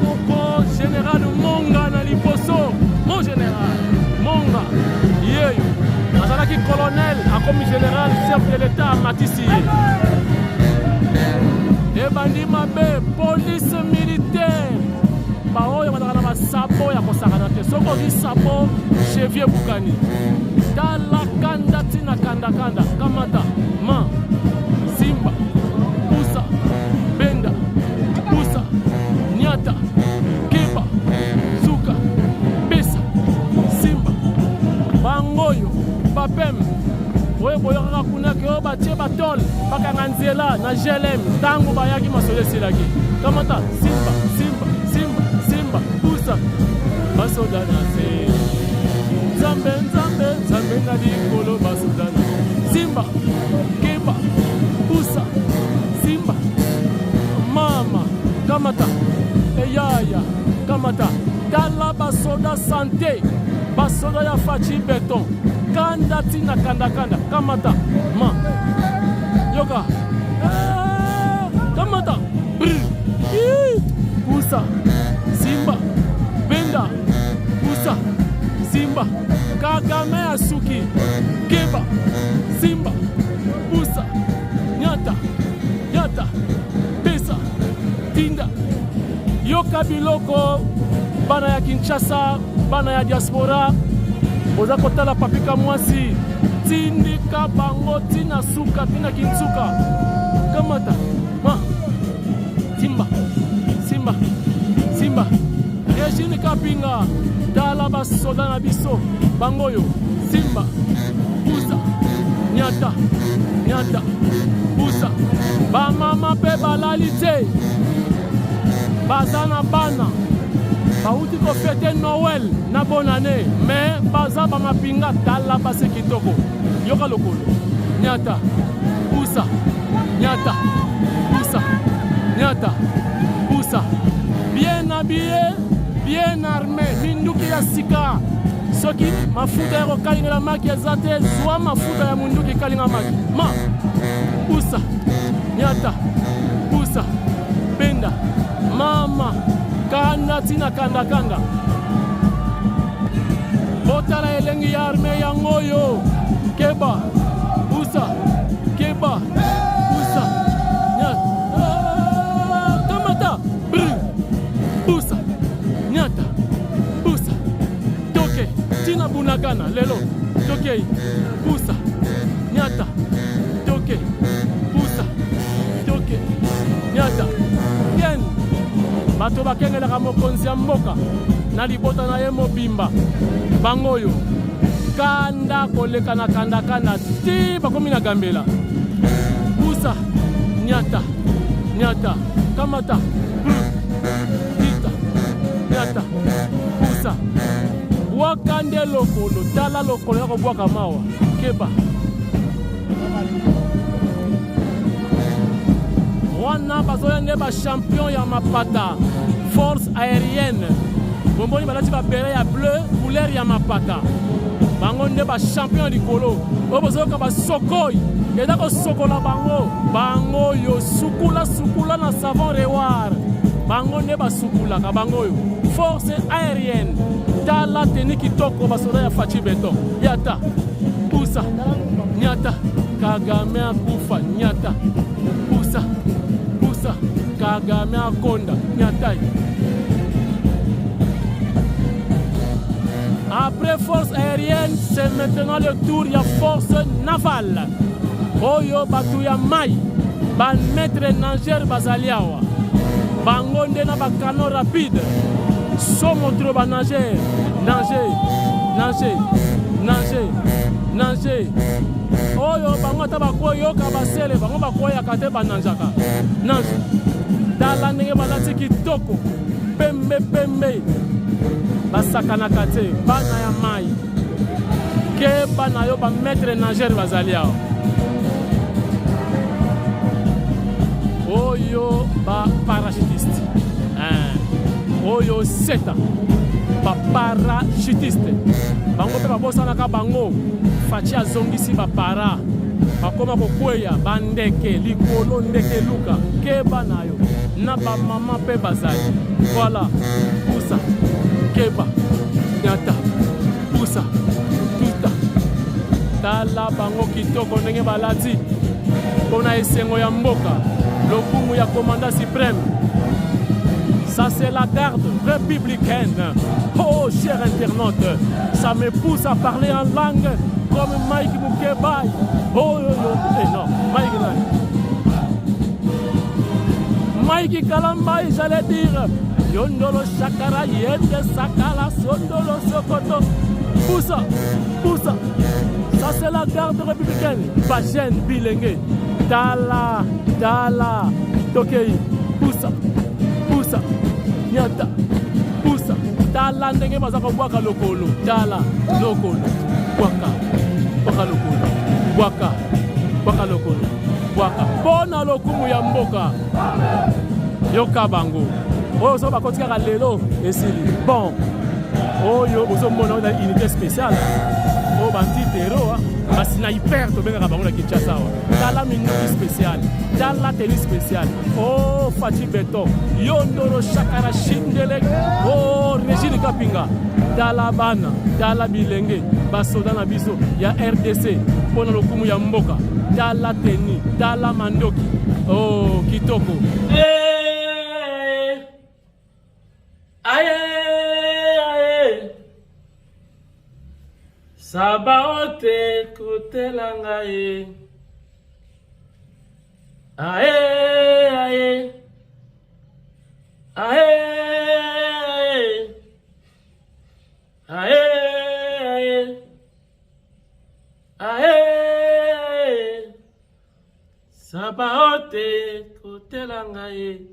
Moko général Monga na liboso. Mon général Monga yeyo azalaki colonel akomi général chef de l'état Matisi ebandi mabe police militaire baoyo bazalaka na basabo ya kosakana te soki ozwi sabo chevier bukani tala kanda tina kandakanda kamata ma simba pusa benda pusa nyata keba suka pesa simba bangoyo bapem oyo boyokaka kunaki oyo batie batole bakanga nzela na glm ntango bayaki masolo esilaki kamata simba simba simba simba pusa basoda na se nzambe nzambe nzambe na likolo basoda na simba keba pusa simba mama kamata eyaya kamata tala basoda sante basoda ya faci beton kanda tina kanda kanda kamata ma yoka kamata pusa simba benda pusa simba Kagame Asuki keba simba pusa nyata nyata pesa tinda yoka biloko bana ya Kinshasa bana ya diaspora boza kotala papika mwasi tindika bango tina suka tina kinsuka kamata ma simba simba simba Regine Kapinga tala basoda na biso bangoyo simba pusa nyata nyata pusa bamama pe balali te baza na bana bauti kofete Noël na bonne année mais baza bamapinga tala base kitoko yoka lokolo nyata pusa nyata pusa nyata pusa bien habillé bien armé minduki ya sika soki mafuta ya kokalingela maki eza te zwa mafuta ya munduki kalinga maki ma pusa nyata pusa benda mama kanda tina kanda kanda botala elengi ya arme ya ngoyo keba pusa keba pusa nyata kamata pusa nyata pusa toke tina bunagana lelo toke pusa nyata toke pusa toke nyata bien bato bakengelaka mokonzi ya mboka na libota na ye mobimba bangoyo kanda koleka na kandakanda ti bakomi na gambela pusa nyata nyata kamata tita nyata pusa wakande lokolo tala lokolo ya kobwaka mawa keba wana bazoya nde bachampion ya mapata force aérienne bomboni balati babere ya bleu couleur ya mapata bango nde bachampion ya likolo oyo bozoyoka basokoi eza kosokola bango bango yo sukula sukula na savon rewar bango nde basukulaka bango oyo force aérienne tala teni kitoko basoda ya faci beton yata pusa nyata Kagame akufa nyata pusa pusa Kagame akonda nyata. Après force aérienne, c'est maintenant le tour ya force navale. Oyo batu ya mai ban maître nageur bazaliawa bango nde na bakano rapide somotro ba nager nager nager nager nager oyo bango ata bakoyoka basele bango bakoyaka te bananjaka nage tala ndenge balati kitoko pembe pembe basakanaka te bana ya mai ke bana yo bamaître nageur bazali awa oyo baparachutiste oyo seta baparachutiste bango mpe babosanaka bango faci azongisi bapara bakoma kokweya bandeke likolo ndeke luka keba na yo na bamama mpe bazali. Voilà, pusa keba nyata pusa tuta tala bango kitoko ndenge balati mpona esengo ya mboka lokumu ya commandant suprême. Ça c'est la garde républicaine. Oh cher internaute, ça me pousse à parler en langue comme Mike Mukebai. Oh non, Mike Kalambai, j'allais dire Yondolo Shakara Yende Sakala Sondolo Sokoto. Poussa, poussa. Ça c'est la garde républicaine. Bajen Bilengue. Dala, Dala, Tokei. Poussa, poussa. Nyata, poussa. Dala ndenge bazaka waka lokolo. Dala, lokolo. Waka, waka lokolo. Waka, waka lokolo. Waka. Bona lokumu ya mboka. Yoka bango. Oyo so bakotika lelo esili. Bon. Oyo bozo mona na unité spéciale. O bandi tero ba sniper to benga bango na Kinshasa. Dala minute spéciale. Dala tenue spéciale. Oh Fati Beto. Yondoro Shakara Shindele. Oh Régine Kapinga. Dala bana, dala bilenge, basoda na biso ya RDC pona lokumu ya mboka. Dala teni, dala mandoki. Oh kitoko. Aye aye. Sabaote kotelanga ye. Aye aye. Aye aye. Aye aye. Aye. Sabaote kotelanga ye.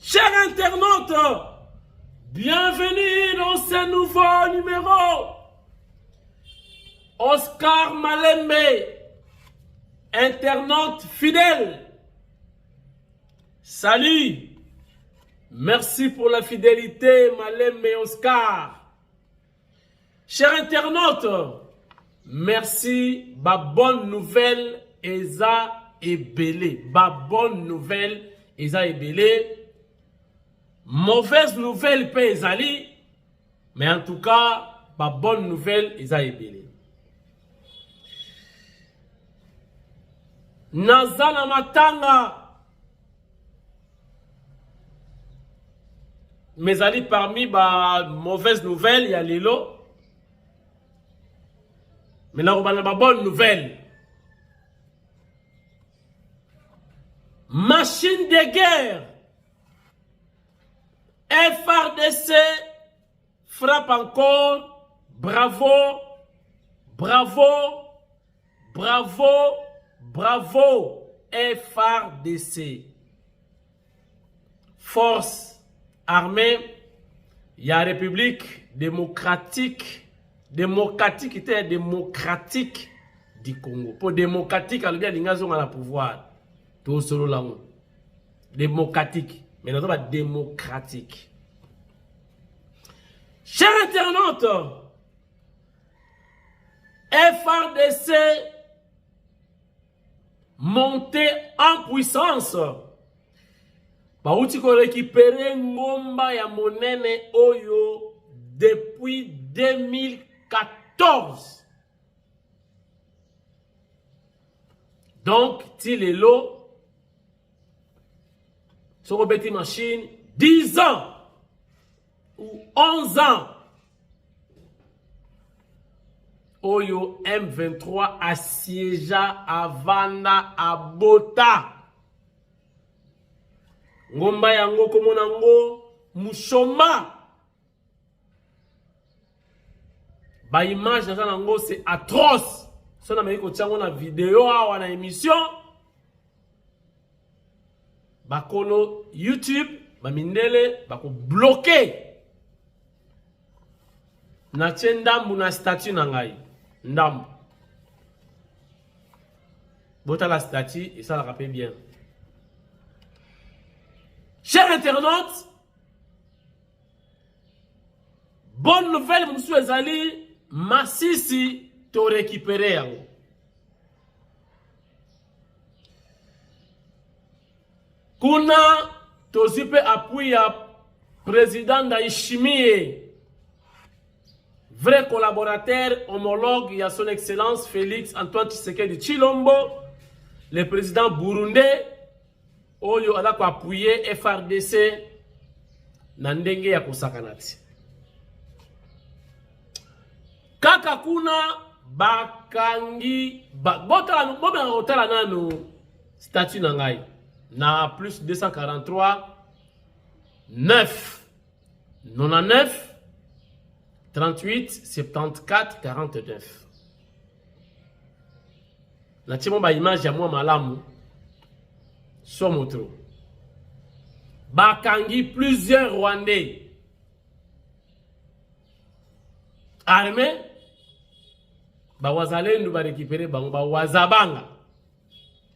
Chers internautes, bienvenue dans ce nouveau numéro. Oscar Malembe, internaute fidèle. Salut. Merci pour la fidélité, Malembe et Oscar. Chers internautes, merci. Ba bonne nouvelle, Eza Ebele. Ba bonne nouvelle, Eza Ebele. Mauvaise nouvelle, Pe Ezali. Mais en tout cas, ba bonne nouvelle, Eza Ebele. Nazana Matanga. Mais ali parmi ba mauvaise nouvelle, il y a Lilo. Mais là, on a ba bonne nouvelle. Machine de guerre. FARDC frappe encore. Bravo. Bravo. Bravo. Bravo. FARDC. Force armée, il y a République démocratique du Congo. Pour démocratique, elle vient de la pouvoir. Tout solo là. Démocratique. Mais non, pas démocratique. Chers internautes, FARDC montée en puissance. Bauti ko récupérer ngomba ya monene oyo depuis 2014. Donc, Tilelo, sur Betty Machine, 10 ans ou 11 ans. Oyo M23 assiégea Havana à Bota. Ngomba yango komonango mushoma. Ba image na nango c'est atroce. So na meko tsango na vidéo awa na émission. Bakolo YouTube, ba mindele bako bloquer. Na ndambu na statut na ngai. Ndambu. Bota la statut et ça la rappelle bien. Chers internautes, bonne nouvelle, monsieur Ezali, Massisi, to récupéré. kuna tozipe appui ya président Ndayishimiye, vrai collaborateur homologue ya son excellence Félix Antoine Tshisekedi Tshilombo, le président burundais oyo ala ko appuyer FRDC na ndenge ya kosakanati. Kaka kuna bakangi botala nanu statut na ngai na plus 243 9 99 38 74 49. Na timo ba image ya mwa malamu so motro. Bakangi plusieurs Rwandais armés ba wazalendo ba récupérer bango, ba wazabanga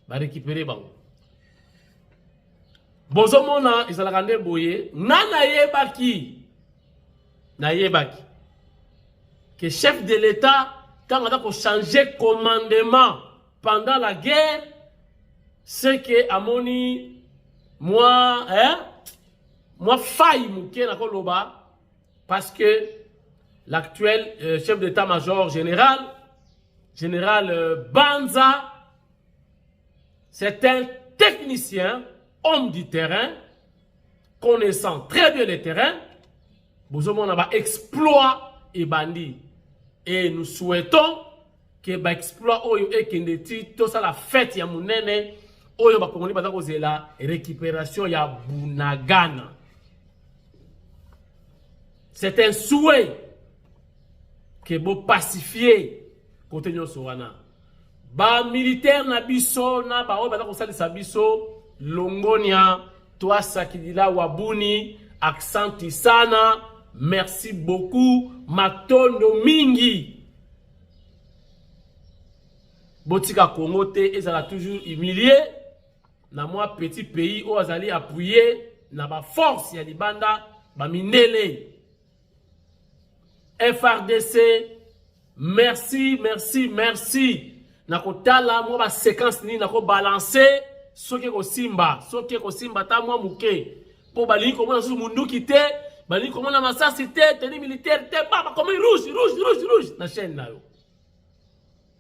ba récupérer bango. Bozomona izalaka nde boye nana yebaki que chef de l'État quand on a changé commandement pendant la guerre, c'est que amoni moi faille mouké na koloba parce que l'actuel chef d'état-major général Banza, c'est un technicien, homme du terrain, connaissant très bien le terrain. Bozomon a exploit et bandit. Et nous souhaitons que ba exploit oyo ekendeti tout ça la fête ya munene oyo ba kongoli bata kozela récupération ya Bunagana. C'est un souhait que bo pacifier côté nyonso wana. Ba militaire na biso na ba oyo bata kosalisa biso longonia toi sakidila wabuni accenti sana, merci beaucoup matondo mingi. Botika Congo te ezala toujours humilié na moi petit pays où azali appuyer na ba force ya libanda ba mindele. FRDC merci na kotala mo ba séquence ni na ko balancer soki ko simba ta mo muke po bali ko mona su munduki te bali ko mona masasi te tenue militaire te baba comme rouge na chaîne na yo.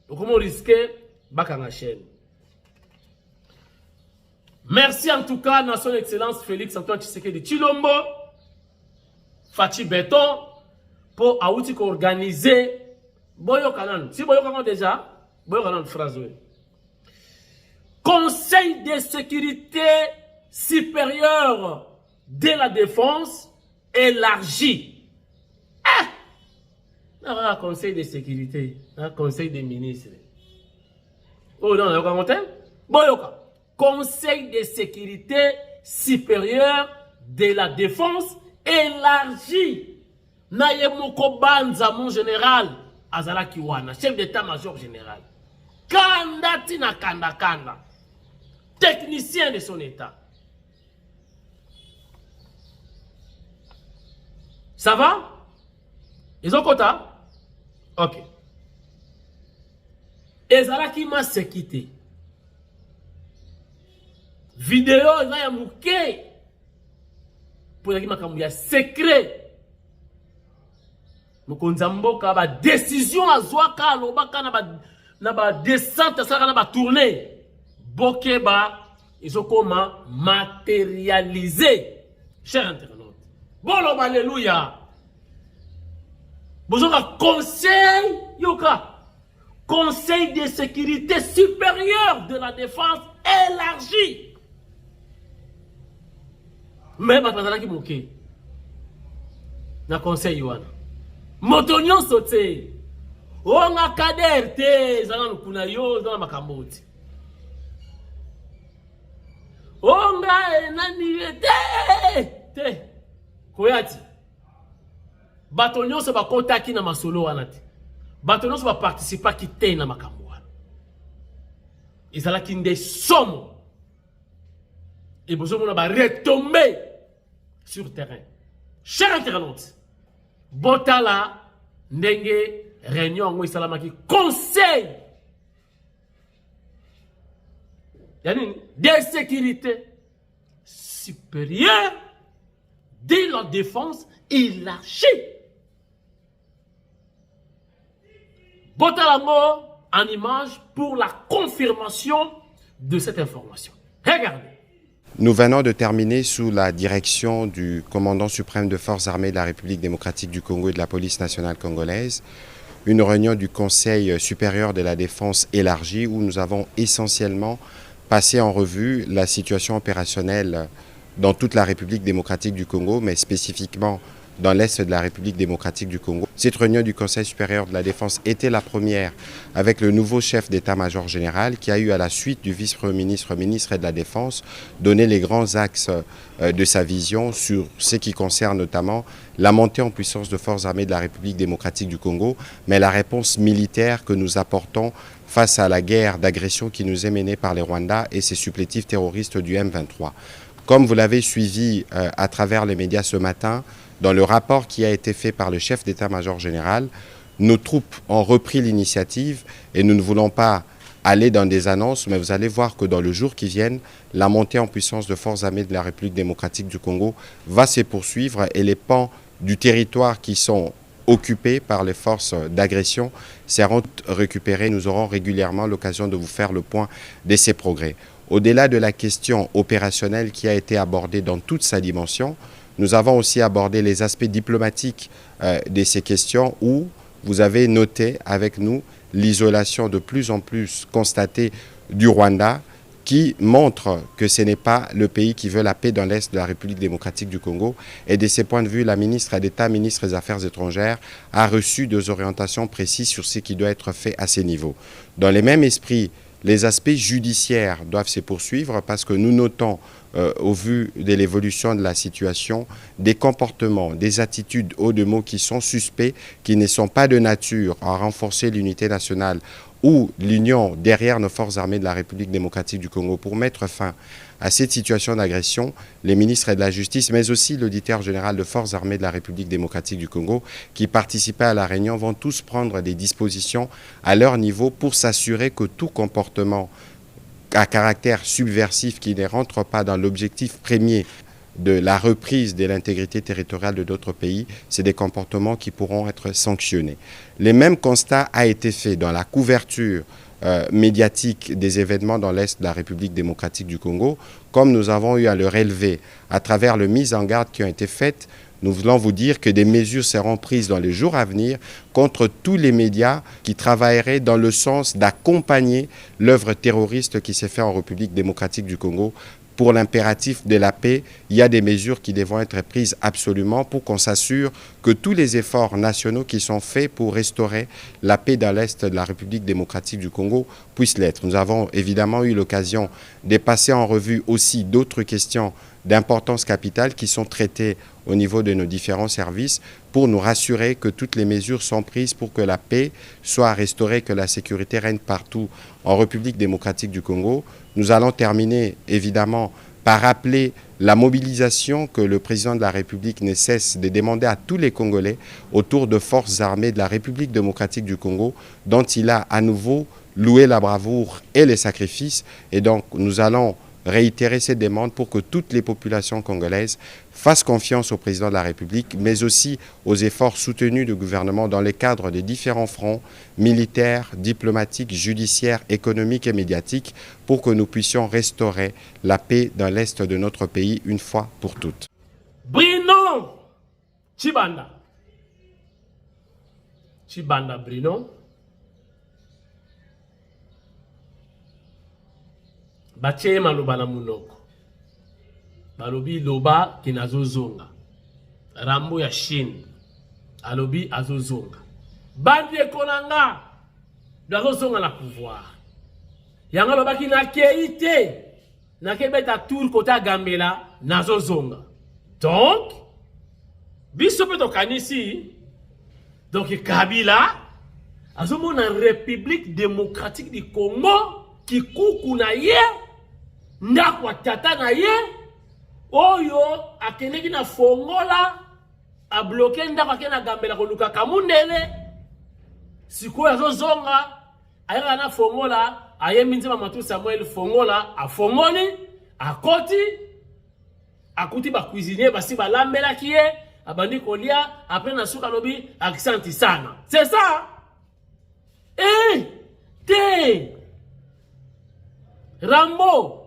Comment risquer bakanga chaîne. Merci en tout cas à son excellence Félix Antoine Tshisekedi Tshilombo Fachi Béton pour auti organiser boyo kanan. Si boyo kanan déjà boyo kanan phrase. Conseil de sécurité supérieur de la défense élargi. Un conseil de sécurité, un conseil des ministres. Oh non, on a Boyoka. Conseil de sécurité supérieur de la défense élargi. Nayemoko Banza, mon général, Azala Kiwana, chef d'état-major général. Kandatina Kanda. Technicien de son état. Ça va? Ils ont quota? Ok. Ezala qui m'a séquité. Vidéo, il y a mouké. Pour y a secret. Moukonzamboka ba décision à Zouaka, l'obaka na ba descente, ça na ba tournée. Bokeba, ils ont comment matérialiser. Cher internaute. Bon, alléluia. Bonjour, conseil, Yoka. Conseil de sécurité supérieur de la défense élargi. Même à qui moqué. Na conseil, Yoana. Motonyon sauté. On a kader te. Zanan kunayo, zanan makamboti. On a nani te. Koyati. Batonyon se va contacter na masolo anati. Batonyon se va participer à quitter na makambo. Ils allaient qui des sommes. Et besoin va retomber sur terrain. Cher internaute, Botala ndenge réunion ngoi salamaki conseil. Yani de sécurité supérieur de la défense est lâché. Botalango en image pour la confirmation de cette information. Regardez. Nous venons de terminer sous la direction du commandant suprême de forces armées de la République démocratique du Congo et de la police nationale congolaise une réunion du Conseil supérieur de la défense élargie où nous avons essentiellement passé en revue la situation opérationnelle dans toute la République démocratique du Congo, mais spécifiquement dans l'Est de la République démocratique du Congo. Cette réunion du Conseil supérieur de la défense était la première avec le nouveau chef d'état-major général qui a eu à la suite du vice-premier ministre, ministre de la Défense, donné les grands axes de sa vision sur ce qui concerne notamment la montée en puissance de forces armées de la République démocratique du Congo, mais la réponse militaire que nous apportons face à la guerre d'agression qui nous est menée par les Rwandais et ses supplétifs terroristes du M23. Comme vous l'avez suivi à travers les médias ce matin, dans le rapport qui a été fait par le chef d'état-major général, nos troupes ont repris l'initiative et nous ne voulons pas aller dans des annonces, mais vous allez voir que dans le jour qui vient, la montée en puissance de forces armées de la République démocratique du Congo va se poursuivre et les pans du territoire qui sont occupés par les forces d'agression seront récupérés. Nous aurons régulièrement l'occasion de vous faire le point de ces progrès. Au-delà de la question opérationnelle qui a été abordée dans toute sa dimension, nous avons aussi abordé les aspects diplomatiques de ces questions où vous avez noté avec nous l'isolation de plus en plus constatée du Rwanda qui montre que ce n'est pas le pays qui veut la paix dans l'Est de la République démocratique du Congo. Et de ce point de vue, la ministre d'État, ministre des Affaires étrangères, a reçu des orientations précises sur ce qui doit être fait à ces niveaux. Dans le même esprit, les aspects judiciaires doivent se poursuivre parce que nous notons, au vu de l'évolution de la situation, des comportements, des attitudes hauts de mots qui sont suspects, qui ne sont pas de nature à renforcer l'unité nationale ou l'union derrière nos forces armées de la République démocratique du Congo pour mettre fin à cette situation d'agression. Les ministres de la Justice, mais aussi l'auditeur général de forces armées de la République démocratique du Congo, qui participaient à la réunion, vont tous prendre des dispositions à leur niveau pour s'assurer que tout comportement à caractère subversif qui ne rentre pas dans l'objectif premier de la reprise de l'intégrité territoriale de d'autres pays, c'est des comportements qui pourront être sanctionnés. Le même constat a été fait dans la couverture médiatique des événements dans l'Est de la République démocratique du Congo, comme nous avons eu à le relever à travers les mises en garde qui ont été faites. Nous voulons vous dire que des mesures seront prises dans les jours à venir contre tous les médias qui travailleraient dans le sens d'accompagner l'œuvre terroriste qui s'est faite en République démocratique du Congo. Pour l'impératif de la paix, il y a des mesures qui devront être prises absolument pour qu'on s'assure que tous les efforts nationaux qui sont faits pour restaurer la paix dans l'Est de la République démocratique du Congo puissent l'être. Nous avons évidemment eu l'occasion de passer en revue aussi d'autres questions d'importance capitale qui sont traitées au niveau de nos différents services pour nous rassurer que toutes les mesures sont prises pour que la paix soit restaurée, que la sécurité règne partout en République démocratique du Congo. Nous allons terminer évidemment par rappeler la mobilisation que le président de la République ne cesse de demander à tous les Congolais autour de forces armées de la République démocratique du Congo dont il a à nouveau loué la bravoure et les sacrifices. Et donc nous allons réitérer ces demandes pour que toutes les populations congolaises fassent confiance au président de la République, mais aussi aux efforts soutenus du gouvernement dans le cadre des différents fronts militaires, diplomatiques, judiciaires, économiques et médiatiques pour que nous puissions restaurer la paix dans l'Est de notre pays une fois pour toutes. Bruno Tshibanda. Tshibanda Bruno. Batie maloba na munoko. Balobi loba kinazozonga. Rambo ya Chine. Alobi azozonga. Bandi ekonanga. Azozonga na pouvoir. Yanga loba ki na keite. Na kebeta tour kota Gambela nazozonga. Donc biso pe tokanisi. Donc Kabila azomona République démocratique du Congo qui kuku na ye ndakwa tata na ye oyo akeneki na fongola a bloquer ndakwa kena Gambela koluka kamundele sikoyo azozonga ayaka na fongola ayembi nzema matu Samuel fongola afongoli akoti akuti ba cuisinier basi ba lambela kié abandi kolia après na suka lobi accent sana. C'est ça. Te Rambo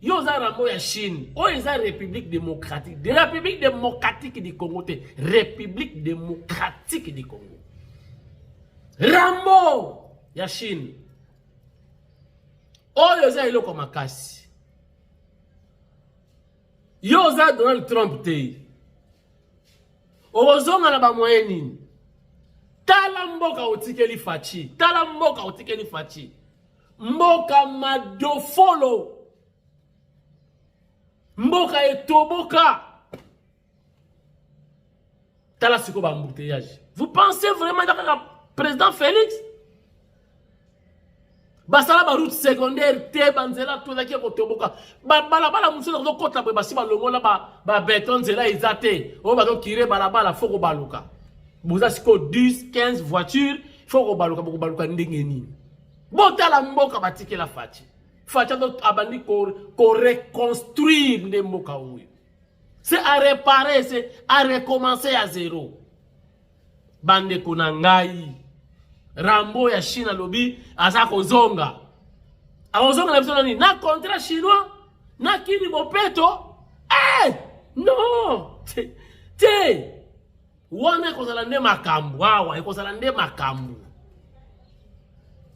yo za Rambo ya Chine, o eza République démocratique, de la République démocratique du Congo te, République démocratique du Congo. Rambo ya Chine. O yo za iloko makasi. Yo za Donald Trump te. O zonga na ba moyen nini? Tala mboka otikeli fachi, tala mboka otikeli fachi. Mboka madofolo. Mboka etoboka. Tala siko ba embouteillage. Vous pensez vraiment que le président Félix basala ba route secondaire te banzela to zaki ko toboka. Balabala musolo ko kota ba basi ba longola ba béton zela ezate. O ba do kire balabala foko baluka. Boza siko 10 15 voitures foko baluka ndenge nini. Botala mboka batike la fachi. Fachi do abandi ko reconstruire nde mboka uyu. C'est à réparer, c'est à recommencer à zéro. Bande kunangai. Rambo ya China lobi azako zonga. Azonga na bisona ni na contrat chinois na kini bopeto. Non. Te. Wana kozala nde makambu awa, ekozala nde makambu.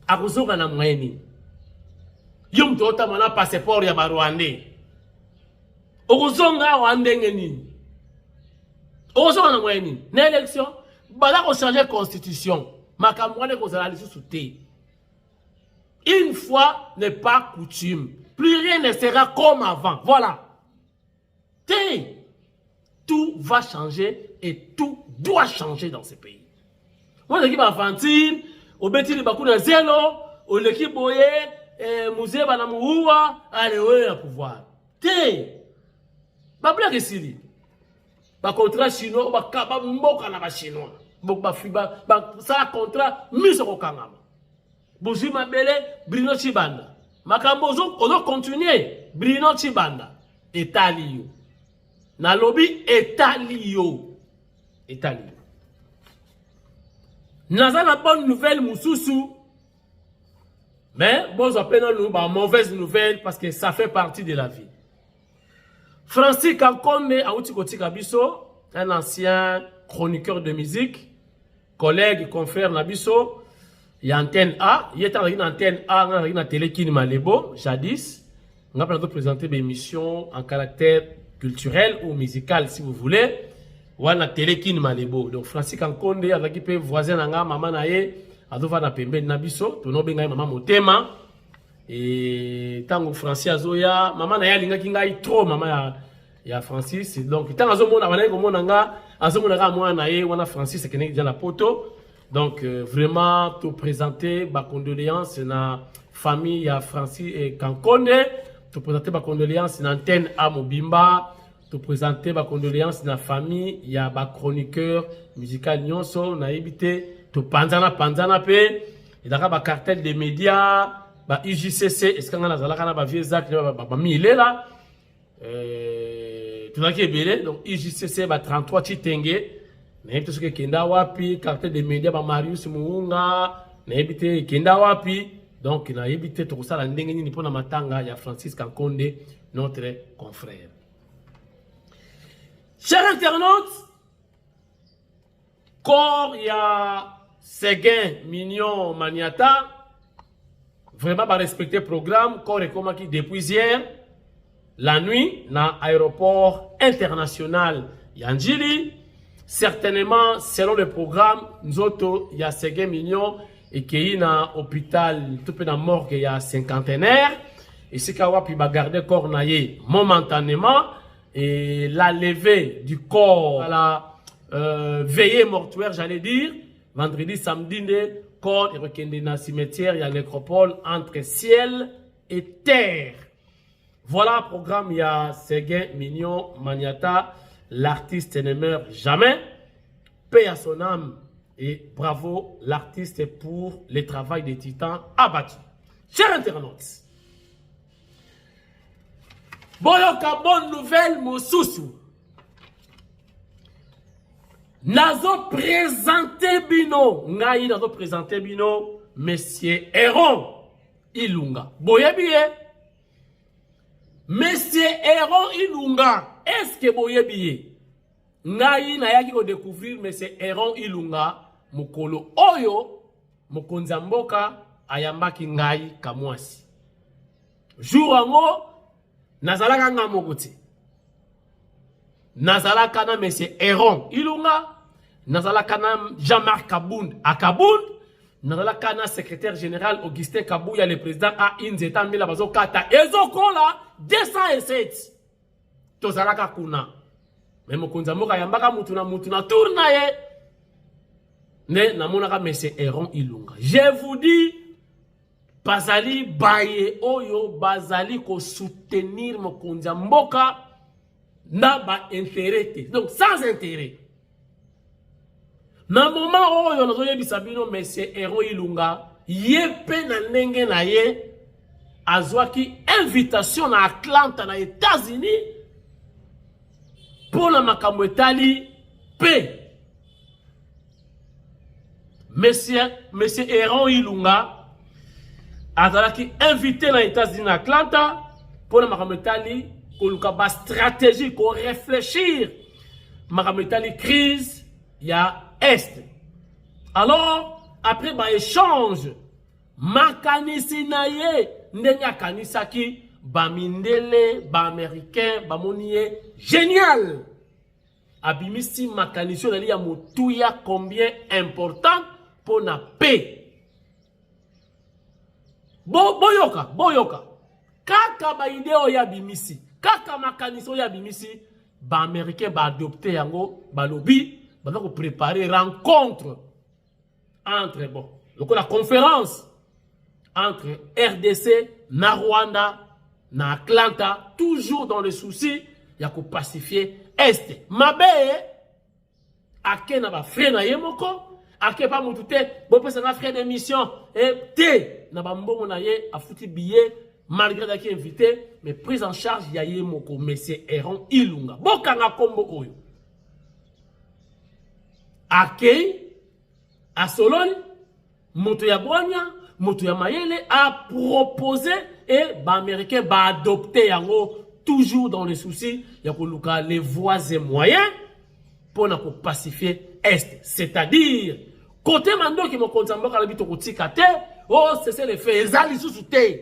Akuzonga na mweni. Yo mtu otamana passeport ya Barwande. Okuzonga wa ndenge nini? Okuzonga na mweni. Na élection, bala ko changer constitution. Makambu wana kozala lisusu te. Une fois n'est pas coutume. Plus rien ne sera comme avant. Voilà. Te. Tout va changer et tout doit changer dans ce pays. Moi, l'équipe infantile, au Betty Bakuna Zelo, au l'équipe Boye, Musée Banamoua, allez, ouais, à pouvoir. Te, ba blague ici. Ba contrat chinois, ba mboka na ba chinois. Ba fiba, ba ça contrat mise au kangama. Bouzou Mabele, Bruno Chibanda. Makambozo, on doit continuer. Bruno Chibanda. Etalio. Na lobby Etalio. Etalio. Naza la bonne nouvelle Moussoussou. Mais bon, ça peine nous ba mauvaise nouvelle parce que ça fait partie de la vie. Francis Kankombe Aoutikoti Kabiso, un ancien chroniqueur de musique, collègue, confrère Nabiso, il y a Antenne A, il y a une Antenne A, il y a une télé qui Malebo, jadis. On a présenté des émissions en caractère culturel ou musical si vous voulez. Ou à la télé qui Malebo. Donc Francis Kankombe avec qui peut voisin nanga maman nae, adova na pembe Nabiso, tono benga maman motema. Et tango Francis azoya, maman nae linga kinga trop maman ya Francis. Donc tango azomona bana ko monanga, azomona ka mwana nae wana Francis kene dans la poto. Donc vraiment tout présenter ba condoléances na famille ya Francis et Kankombe, tout présenter ba condoléances na Antenne A Mobimba, tout présenter ba condoléances na famille ya ba chroniqueur musical nyonso na ebité, tout panzana pe et daka ba cartel des médias, ba UJCC, est-ce qu'on a zalaka na ba vieux Zach ba milela tout ça qui est belé. Donc UJCC ba 33 Chitenge. Mais tout ce que kenda wapi, cartel des médias, ba Marius Muunga, na ebité kenda wapi. Donc na ebité tout ça la ndenge ni pona matanga ya Francis Kankombe, notre confrère. Chers internautes, corps ya Séguin Mignon Maniata, vraiment pas respecter le programme, corps et comment qui depuis hier, la nuit, dans l'aéroport international Yanjili. Certainement, selon le programme, nous autres, il y a Séguin Mignon et qui est dans l'hôpital, tout peu dans morgue, il y a cinquantenaire. Et c'est qu'il va garder corps momentanément. Et la levée du corps, à la veillée mortuaire, j'allais dire, vendredi, samedi, le corps est requindé dans le cimetière, il y a nécropole entre ciel et terre. Voilà le programme, il y a Séguin Mignon Maniata. L'artiste ne meurt jamais. Paix à son âme et bravo l'artiste pour le travail des titans abattus. Chers internautes, Boyoka bonne nouvelle mosusu. Nazo présenter bino. Ngai nazo présenter bino. Monsieur Héron Ilunga. Boyebiye. Monsieur Héron Ilunga. Est-ce que boyebiye? Ngai na yaki ko découvrir Monsieur Héron Ilunga. Mukolo oyo. Mokonzi mboka ayambaki ngai kamwasi. Jour ango. Nazalaka nga mokuti. Nazalaka na Monsieur Héron Ilunga. Nazalaka na Jean-Marc Kabound à Kabound. Nazalaka na secrétaire général Augustin Kabouya, le président a Inzeta Mila Bazokata. Ezokola 207. Tozalaka kuna. Mais mokonza moka yambaka mutuna tourna ye. Ne namonaka Monsieur Héron Ilunga. Je vous dis, bazali baye oyo bazali ko soutenir mokonza mboka na ba intérêt. Donc sans intérêt. Na moment oyo nazoyebisa bino Monsieur Héron Ilunga yepe na ndenge na ye azwaki invitation na Atlanta na États-Unis pour la makambo etali pe Monsieur Héron Ilunga azalaki invité na États-Unis na Atlanta pour la makambo etali koluka ba stratégie ko réfléchir makambo etali crise ya Est. Alors, après ba échange, makanisi na ye, ndenge kanisaki, ba mindele, ba américain, ba moniye, génial! Abimisi makanisi na li ya motuya combien important pour na paix. Boyoka. Kaka ba ideo ya bimisi, kaka makanisi ya bimisi, ba américain ba adopté yango, ba lobby, va préparer rencontre entre la conférence entre RDC, na Rwanda, na Atlanta, toujours dans le souci ya ko pacifier Est. Mabe ake na ba frère na yemoko, ake pa mutute, bo pesa na frère d'émission et te na ba mbongo na ye a fouti billet malgré d'aki invité, mais prise en charge ya yemoko Monsieur Héron Ilunga. Bokanga kombo oyo. Akei, à Solon, moto ya Boanya, moto ya Mayele a proposé et ba américain ba adopté yango toujours dans le souci ya ko luka les voies et moyens pour na ko pacifier Est. C'est-à-dire côté mando ki mo konzamboka la bito kotika te, oh c'est le fait ezali sous te.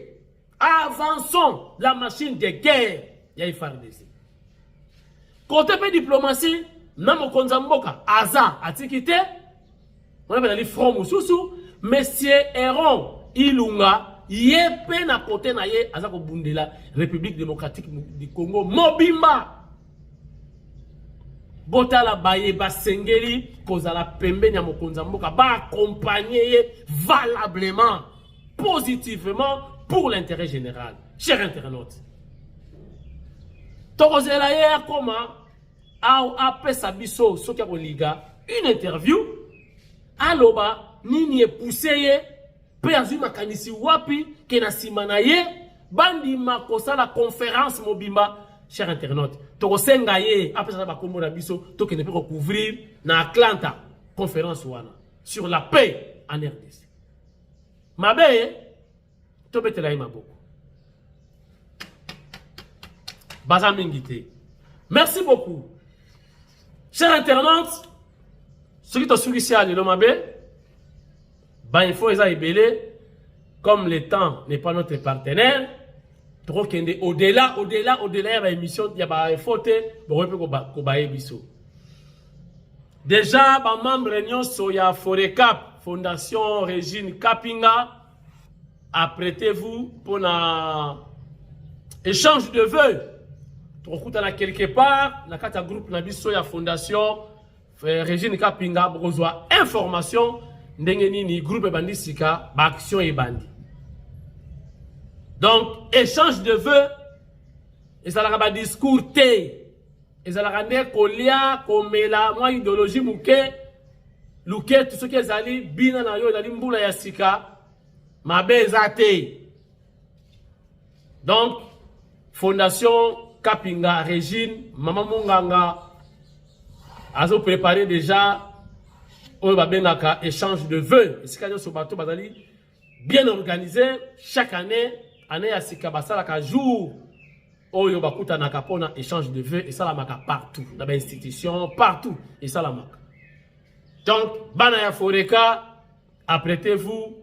Avançons la machine de guerre ya FARDC. Côté pe diplomatie Namo Konzamboka, Aza, Atikite, on appelle les front Moussousou, Monsieur Héron Ilunga, Yepe na côté na ye, Azako Bundela, République démocratique du Congo, Mobimba. Botala Baye Basengeli, Kozala Pembe Nyamo Konzamboka, ba accompagner valablement, positivement pour l'intérêt général. Chers internautes. Tokozela ye comment? Après Sabiso, Sokia Liga, une interview, aloba, nini poussé, Péazuma Kanisi Wapi, Kenasima ye, Bandi Makosa la conférence Mobimba, chers internautes. Tokosenga ye, après ça, Bakombo Nabiso, Tokene peut recouvrir na Atlanta, conférence Wana, sur la paix en RDC. Mabe, Tobetela Maboko. Bazamingite. Merci beaucoup. Chers internautes, ceux qui sont sur ici à l'Elomabé, il faut les aider. Comme le temps n'est pas notre partenaire, au-delà de l'émission, il y a des fautes, déjà, les membres réunion Soya Forecap, Fondation Régine Kapinga, apprêtez-vous pour un échange de vœux. Quelque part, dans le groupe Nabiso ya Fondation Régine Kapinga, besoin information ni groupe bandisika, action et bandi. Donc, échange de vœux, et ça a un discours té, et ça a un colia, comme la moi idéologie mouké, louké, tout ce qui est allé, bina na yo, zali mboula ya sika, ma bezate. Donc, Fondation Kapinga Régine, Maman Monganga, azo préparé déjà au Babenaka échange de vœux. C'est quand ce bateau bazali bien organisé chaque année à Sikabasala ka jour oyo bakuta nakapona échange de vœux et ça la maka partout dans les institutions partout et ça la maka. Donc Banaya Foreka, apprêtez-vous,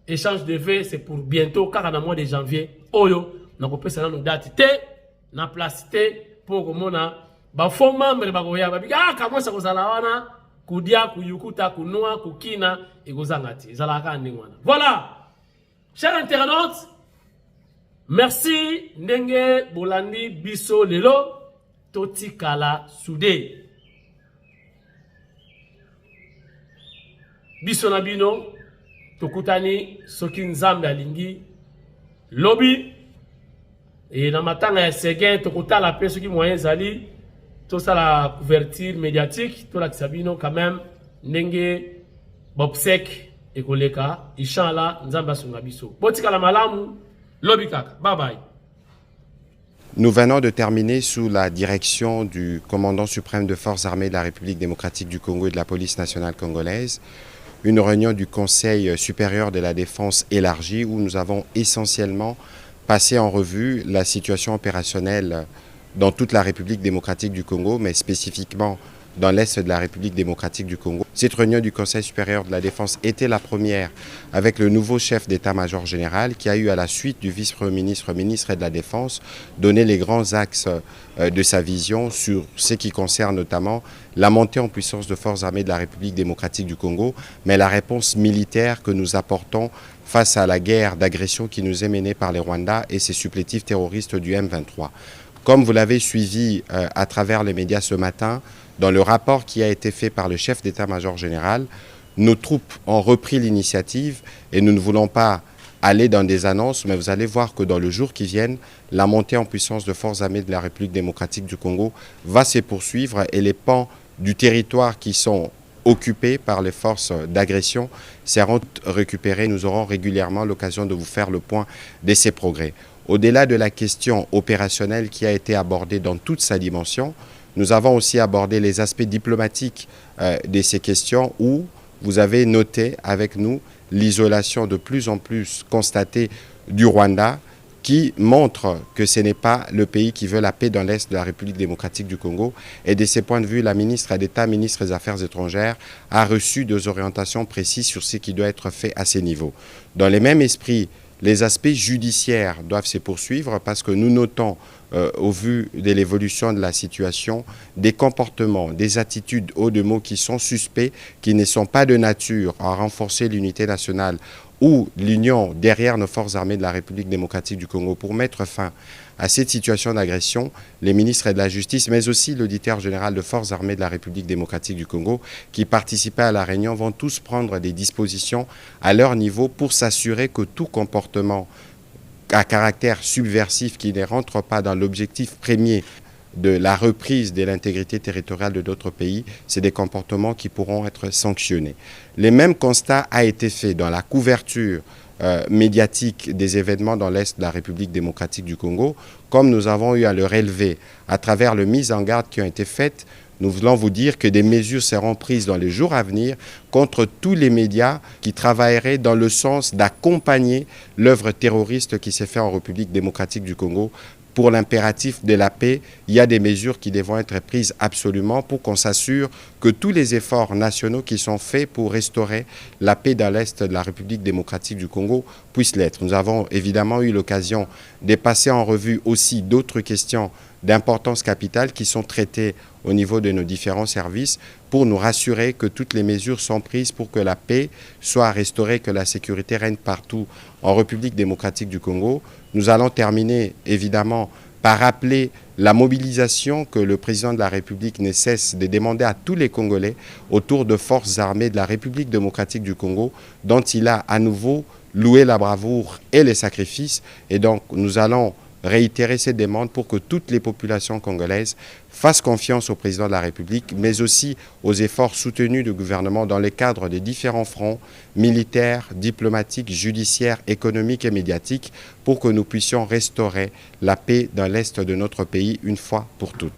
échange de vœux c'est pour bientôt car en mois de janvier oyo na kopesa na date te na place te pour komona ba fond membre ba koya ba bika kama sa kozala wana kudia kuyukuta kunua kukina ekozangati zalaka ndingwana. Voilà chers internautes, merci ndenge bolandi biso lelo totikala soudé biso na bino tokutani soki nzambe alingi lobi et na matanga ya Seguin tokutala pe soki moyen zali tout ça la couverture médiatique tout la kisabino quand même ndenge bobsek ekoleka inshallah nzamba sunga biso botika la malamu lobi kaka bye bye. Nous venons de terminer sous la direction du commandant suprême de forces armées de la République démocratique du Congo et de la police nationale congolaise une réunion du Conseil supérieur de la défense élargie où nous avons essentiellement passé en revue la situation opérationnelle dans toute la République démocratique du Congo, mais spécifiquement dans l'Est de la République démocratique du Congo. Cette réunion du Conseil supérieur de la défense était la première avec le nouveau chef d'état-major général qui a eu à la suite du vice-premier ministre, ministre de la Défense, donné les grands axes de sa vision sur ce qui concerne notamment la montée en puissance de forces armées de la République démocratique du Congo, mais la réponse militaire que nous apportons face à la guerre d'agression qui nous est menée par les Rwandais et ses supplétifs terroristes du M23. Comme vous l'avez suivi à travers les médias ce matin, dans le rapport qui a été fait par le chef d'état-major général, nos troupes ont repris l'initiative et nous ne voulons pas aller dans des annonces, mais vous allez voir que dans le jour qui vient, la montée en puissance de forces armées de la République démocratique du Congo va se poursuivre et les pans du territoire qui sont occupés par les forces d'agression seront récupérés. Nous aurons régulièrement l'occasion de vous faire le point de ces progrès. Au-delà de la question opérationnelle qui a été abordée dans toute sa dimension, nous avons aussi abordé les aspects diplomatiques de ces questions où vous avez noté avec nous l'isolation de plus en plus constatée du Rwanda qui montre que ce n'est pas le pays qui veut la paix dans l'Est de la République démocratique du Congo. Et de ce point de vue, la ministre d'État, ministre des Affaires étrangères, a reçu des orientations précises sur ce qui doit être fait à ces niveaux. Dans le même esprit, les aspects judiciaires doivent se poursuivre parce que nous notons, au vu de l'évolution de la situation, des comportements, des attitudes hauts de mots qui sont suspects, qui ne sont pas de nature à renforcer l'unité nationale ou l'union derrière nos forces armées de la République démocratique du Congo pour mettre fin à cette situation d'agression. Les ministres de la Justice, mais aussi l'auditeur général de forces armées de la République démocratique du Congo qui participaient à la réunion vont tous prendre des dispositions à leur niveau pour s'assurer que tout comportement à caractère subversif qui ne rentre pas dans l'objectif premier de la reprise de l'intégrité territoriale de d'autres pays, c'est des comportements qui pourront être sanctionnés. Le même constat a été fait dans la couverture médiatique des événements dans l'Est de la République démocratique du Congo, comme nous avons eu à le relever à travers les mises en garde qui ont été faites. Nous voulons vous dire que des mesures seront prises dans les jours à venir contre tous les médias qui travailleraient dans le sens d'accompagner l'œuvre terroriste qui s'est faite en République démocratique du Congo. Pour l'impératif de la paix, il y a des mesures qui devront être prises absolument pour qu'on s'assure que tous les efforts nationaux qui sont faits pour restaurer la paix dans l'Est de la République démocratique du Congo puissent l'être. Nous avons évidemment eu l'occasion de passer en revue aussi d'autres questions d'importance capitale qui sont traitées au niveau de nos différents services pour nous rassurer que toutes les mesures sont prises pour que la paix soit restaurée, que la sécurité règne partout en République démocratique du Congo. Nous allons terminer évidemment par rappeler la mobilisation que le président de la République ne cesse de demander à tous les Congolais autour de forces armées de la République démocratique du Congo dont il a à nouveau loué la bravoure et les sacrifices. Et donc nous allons réitérer ces demandes pour que toutes les populations congolaises fassent confiance au président de la République, mais aussi aux efforts soutenus du gouvernement dans le cadre des différents fronts militaires, diplomatiques, judiciaires, économiques et médiatiques pour que nous puissions restaurer la paix dans l'est de notre pays une fois pour toutes.